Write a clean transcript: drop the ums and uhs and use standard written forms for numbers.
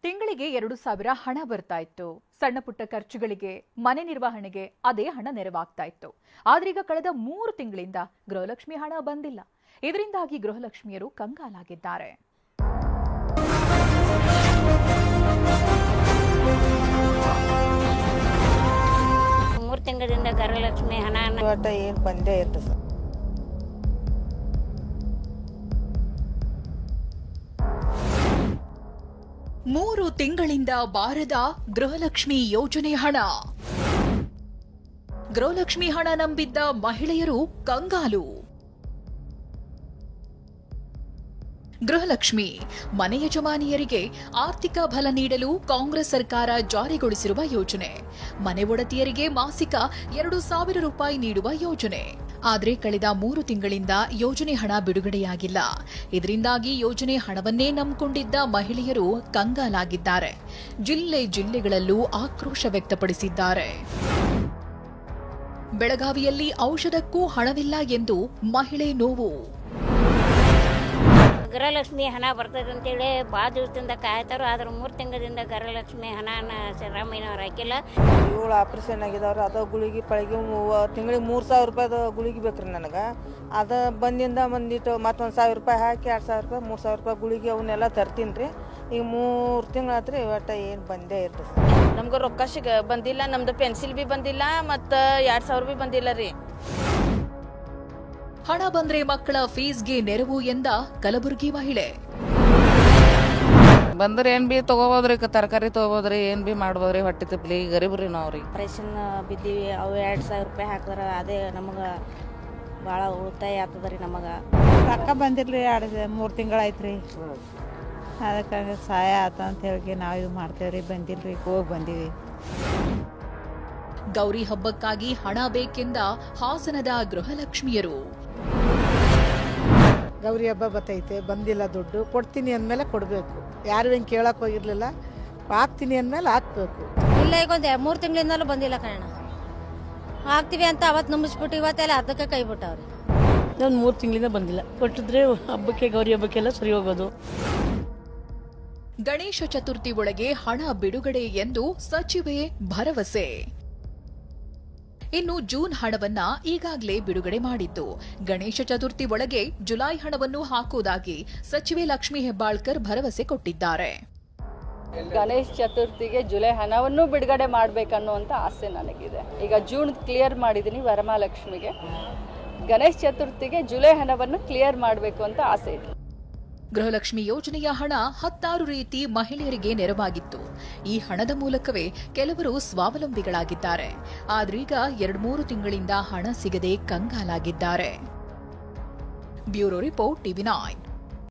ತಿಂಗಳಿಗೆ 2,000 ಹಣ ಬರ್ತಾ ಇತ್ತು. ಸಣ್ಣ ಪುಟ್ಟ ಖರ್ಚುಗಳಿಗೆ, ಮನೆ ನಿರ್ವಹಣೆಗೆ ಅದೇ ಹಣ ನೆರವಾಗ್ತಾ ಇತ್ತು. ಆದ್ರೀಗ ಕಳೆದ 3 ತಿಂಗಳಿಂದ ಗೃಹಲಕ್ಷ್ಮಿ ಹಣ ಬಂದಿಲ್ಲ. ಇದರಿಂದಾಗಿ ಗೃಹಲಕ್ಷ್ಮಿಯರು ಕಂಗಾಲಾಗಿದ್ದಾರೆ. ಮೂರು ತಿಂಗಳಿಂದ ಗೃಹಲಕ್ಷ್ಮಿ ಹಣ ಏನು ಬಂದೇ ಇರ್ತದೆ ಸರ್. 3 ತಿಂಗಳಿಂದ ಬಾರದ ಗೃಹಲಕ್ಷ್ಮಿ ಯೋಜನೆ ಹಣ. ಗೃಹಲಕ್ಷ್ಮಿ ಹಣ ನಂಬಿದ್ದ ಮಹಿಳೆಯರು ಕಂಗಾಲು. ಗೃಹಲಕ್ಷ್ಮಿ ಮನೆ ಯಜಮಾನಿಯರಿಗೆ ಆರ್ಥಿಕ ಬಲ ನೀಡಲು ಕಾಂಗ್ರೆಸ್ ಸರ್ಕಾರ ಜಾರಿಗೊಳಿಸಿರುವ ಯೋಜನೆ. ಮನೆ ಒಡತಿಯರಿಗೆ ಮಾಸಿಕ 2,000 ರೂಪಾಯಿ ನೀಡುವ ಯೋಜನೆ. ಆದರೆ ಕಳೆದ 3 ತಿಂಗಳಿಂದ ಯೋಜನೆ ಹಣ ಬಿಡುಗಡೆಯಾಗಿಲ್ಲ. ಇದರಿಂದಾಗಿ ಯೋಜನೆ ಹಣವನ್ನೇ ನಂಬಿಕೊಂಡಿದ್ದ ಮಹಿಳೆಯರು ಕಂಗಾಲಾಗಿದ್ದಾರೆ. ಜಿಲ್ಲೆಗಳಲ್ಲೂ ಆಕ್ರೋಶ ವ್ಯಕ್ತಪಡಿಸಿದ್ದಾರೆ. ಬೆಳಗಾವಿಯಲ್ಲಿ ಔಷಧಕ್ಕೂ ಹಣವಿಲ್ಲ ಎಂದು ಮಹಿಳೆ ನೋವು. ಗೃಹಲಕ್ಷ್ಮಿ ಹಣ ಬರ್ತದೆ ಅಂತೇಳಿ ಭಾಳ ದಿವಸದಿಂದ ಕಾಯ್ತಾರೋ. ಆದ್ರೆ 3 ತಿಂಗಳಿಂದ ಗೃಹಲಕ್ಷ್ಮಿ ಹಣನ ಸಿದ್ದರಾಮಯ್ಯನವ್ರು ಹಾಕಿಲ್ಲ. 7 ಆಪರೇಷನ್ ಆಗಿದವ್ರು ಅದ ಗುಳಿಗೆ ಪಳಿಗೆ ತಿಂಗಳಿಗೆ 3,000 ರೂಪಾಯಿದ ಗುಳಿಗೆ ಬೇಕ್ರಿ ನನಗೆ. ಅದ ಬಂದಿಂದ ಬಂದಿಟ್ಟು ಮತ್ತೊಂದು 1,000 ರೂಪಾಯಿ ಹಾಕಿ 2,000 ರೂಪಾಯಿ 3,000 ರೂಪಾಯಿ ಗುಳಿಗೆ ಅವನ್ನೆಲ್ಲ ತರ್ತೀನಿ ರೀ. ಈಗ 3 ತಿಂಗಳಾತ್ರಿ ಒಟ್ಟ ಏನು ಬಂದೇ ಇರ್ತದೆ. ನಮ್ಗೆ ರೊಕ್ಕ ಬಂದಿಲ್ಲ, ನಮ್ದು ಪೆನ್ಸಿಲ್ ಬಿ ಬಂದಿಲ್ಲ, ಮತ್ತು 2,000 ಬಿ ಬಂದಿಲ್ಲ ರೀ. ಹಣ ಬಂದ್ರೆ ಮಕ್ಕಳ ಫೀಸ್ಗೆ ನೆರವು ಎಂದ ಕಲಬುರಗಿ ಮಹಿಳೆ. ಬಂದ್ರೆ ಏನ್ ಬಿ ತಗೋಬೋದ್ರಿ, ತರಕಾರಿ ತಗೋಬೋದ್ರಿ, ಏನ್ ಬಿ ಮಾಡ್ಬೋದ್ರಿ, ಹೊಟ್ಟೆ ತಿಪ್ಲಿ ಗರೀಬ್ರಿ ನಾವ್ರಿ. ಆಪರೇಷನ್ ಬಿದ್ದೀವಿ, ಅವು 2,000 ರೂಪಾಯಿ ಹಾಕಿದ್ರೆ ಅದೇ ನಮಗೆ ಭಾಳ ಉಳಿತಾಯ ಆಗ್ತದ್ರಿ. ನಮಗೆ ರೊಕ್ಕ ಬಂದಿರ್ಲಿ 3 ತಿಂಗಳಾಯ್ತ್ರಿ. ಅದಕ್ಕೆ ಸಹಾಯ ಆತ ಅಂತ ಹೇಳಿ ನಾವು ಇದು ಮಾಡ್ತೇವ್ರಿ. ಬಂದಿಲ್ರಿ, ಹೋಗಿ ಬಂದೀವಿ. ಗೌರಿ ಹಬ್ಬಕ್ಕಾಗಿ ಹಣ ಬೇಕೆಂದ ಹಾಸನದ ಗೃಹಲಕ್ಷ್ಮಿಯರು. ಗೌರಿ ಹಬ್ಬ ಬರ್ತೈತೆ, ಬಂದಿಲ್ಲ ದುಡ್ಡು, ಕೊಡ್ತೀನಿ ಅಂದಮೇಲೆ ಕೊಡಬೇಕು. ಯಾರು ಹಿಂಗೆ ಕೇಳಕ್ಕೆ ಹೋಗಿರ್ಲಿಲ್ಲ, ಹಾಕ್ತೀನಿ ಅಂದಮೇಲೆ ಹಾಕ್ಬೇಕು. ಇಲ್ಲ, ಈಗ ಒಂದು 3 ತಿಂಗಳಿಂದಲೂ ಬಂದಿಲ್ಲ ಕಣ. ಹಾಕ್ತೀವಿ ಅಂತ ಅವತ್ತು ನಂಬಿಸ್ಬಿಟ್ಟು ಇವತ್ತೆಲ್ಲ ಅದಕ್ಕೆ ಕೈ ಬಿಟ್ಟವ್ರಿ. ಒಂದು 3 ತಿಂಗಳಿಂದ ಬಂದಿಲ್ಲ. ಕೊಟ್ಟಿದ್ರೆ ಹಬ್ಬಕ್ಕೆ ಗೌರಿ ಹಬ್ಬಕ್ಕೆಲ್ಲ ಸರಿ ಹೋಗೋದು. ಗಣೇಶ ಚತುರ್ಥಿ ಒಳಗೆ ಹಣ ಬಿಡುಗಡೆ ಎಂದು ಸಚಿವೆ ಭರವಸೆ. ಇನ್ನು ಜೂನ್ ಹಣವನ್ನ ಈಗಾಗಲೇ ಬಿಡುಗಡೆ ಮಾಡಿದ್ದು, ಗಣೇಶ ಚತುರ್ಥಿ ಒಳಗೆ ಜುಲೈ ಹಣವನ್ನು ಹಾಕುವುದಾಗಿ ಸಚಿವೆ ಲಕ್ಷ್ಮೀ ಹೆಬ್ಬಾಳ್ಕರ್ ಭರವಸೆ ಕೊಟ್ಟಿದ್ದಾರೆ. ಗಣೇಶ ಚತುರ್ಥಿಗೆ ಜುಲೈ ಹಣವನ್ನು ಬಿಡುಗಡೆ ಮಾಡಬೇಕನ್ನುವಂತ ಆಸೆ ನನಗಿದೆ. ಈಗ ಜೂನ್ ಕ್ಲಿಯರ್ ಮಾಡಿದ್ದೀನಿ ವರಮಹಾಲಕ್ಷ್ಮಿಗೆ. ಗಣೇಶ ಚತುರ್ಥಿಗೆ ಜುಲೈ ಹಣವನ್ನು ಕ್ಲಿಯರ್ ಮಾಡಬೇಕು ಅಂತ ಆಸೆ ಇದೆ. ಗೃಹಲಕ್ಷ್ಮಿ ಯೋಜನೆಯ ಹಣ 16 ರೀತಿ ಮಹಿಳೆಯರಿಗೆ ನೆರವಾಗಿತ್ತು. ಈ ಹಣದ ಮೂಲಕವೇ ಕೆಲವರು ಸ್ವಾವಲಂಬಿಗಳಾಗಿದ್ದಾರೆ. ಆದ್ರೀಗ 2-3 ತಿಂಗಳಿಂದ ಹಣ ಸಿಗದೆ ಕಂಗಾಲಾಗಿದ್ದಾರೆ. Bureau report, TV9.